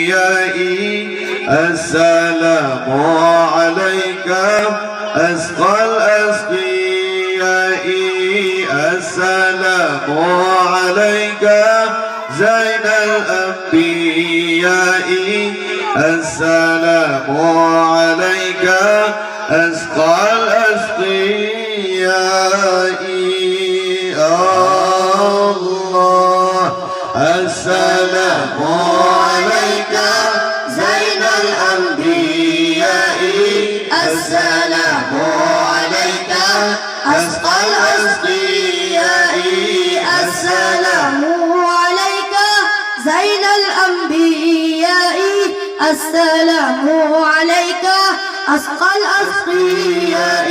الأنبياء السلام عليك أسقى الأسقياء السلام عليك زين الأنبياء السلام عليك أسقى الأسقياء الله السلام عليك زين الأنبياء السلام عليك أسقى الأسقياء السلام عليك زين الأنبياء السلام عليك أسقى الأسقياء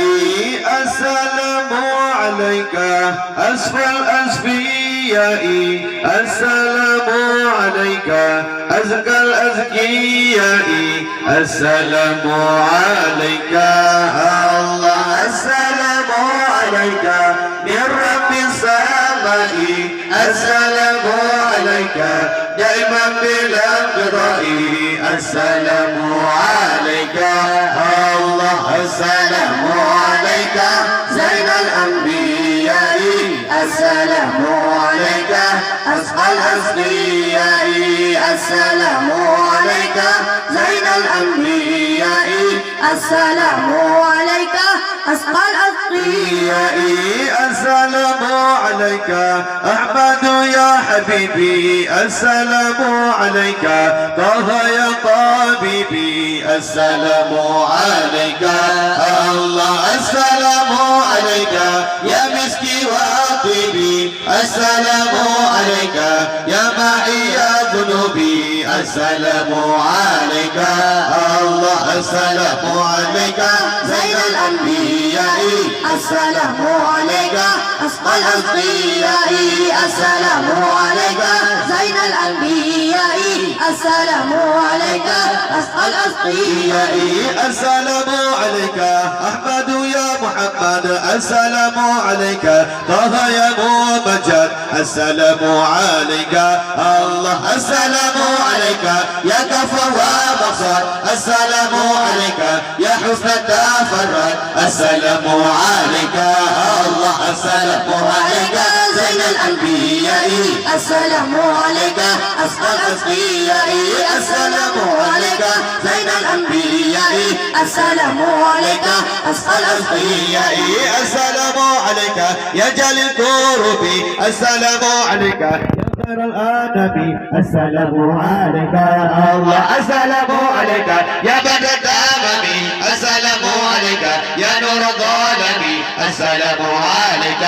السلام عليك أسقى الأسقياء السلام عليك أزكى الأزكياء السلام عليك الله السلام عليك من رب السماء السلام عليك دائما بلا انقضاء السلام عليك الله السلام عليك زين الأنبياء السلام عليك أسقى الأسقياء السلام عليك زين الأنبياء السلام عليك أسقى الأسقياء السلام عليك أحمد يا حبيبي السلام عليك طه يا طبيبي السلام عليك الله السلام عليك يا مسكي وطيبي السلام عليك يا معي يا ذنوبي السلام عليك الله السلام عليك زين الأنبياء السلام عليك أسقى الأسقياء السلام عليك زين الأنبياء السلام عليك أسقى الأسقياء السلام عليك أحمد يا محمد السلام عليك طه يا ممجد السلام عليك الله السلام عليك يا كفر ومقصد السلام عليك يا حسن التفرد السلام عليك الله السلام عليك زين الأنبياء السلام عليك أسقى الأسقياء السلام عليك زين الأنبياء السلام عليك أسقى الأسقياء السلام عليك يا جل الكروب السلام عليك يا خير الآدمي السلام عليك الله السلام عليك يا بدر الدمامي السلام عليك يا نور الظالمي السلام عليك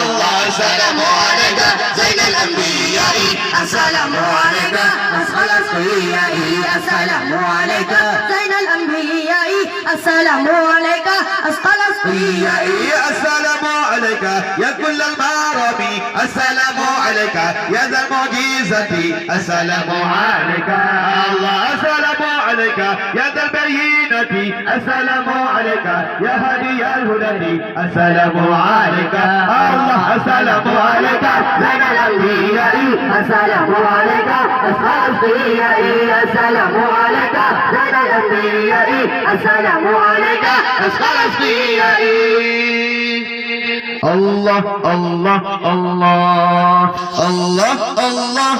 الله السلام عليك زين الأنبياء السلام عليك أسقى الأسقياء السلام عليك زين الأنبياء السلام عليك أسقى الأسقياء السلام عليك يا كل المرامي السلام عليك يا ذا المعجزة السلام عليك الله السلام عليك يا ذا البينة السلام عليك يا هادي الهدى السلام عليك الله السلام عليك زين الأنبياء السلام عليك أسقى الأسقياء السلام عليك زين الأنبياء السلام عليك أسقى الأسقياء الله الله الله الله الله الله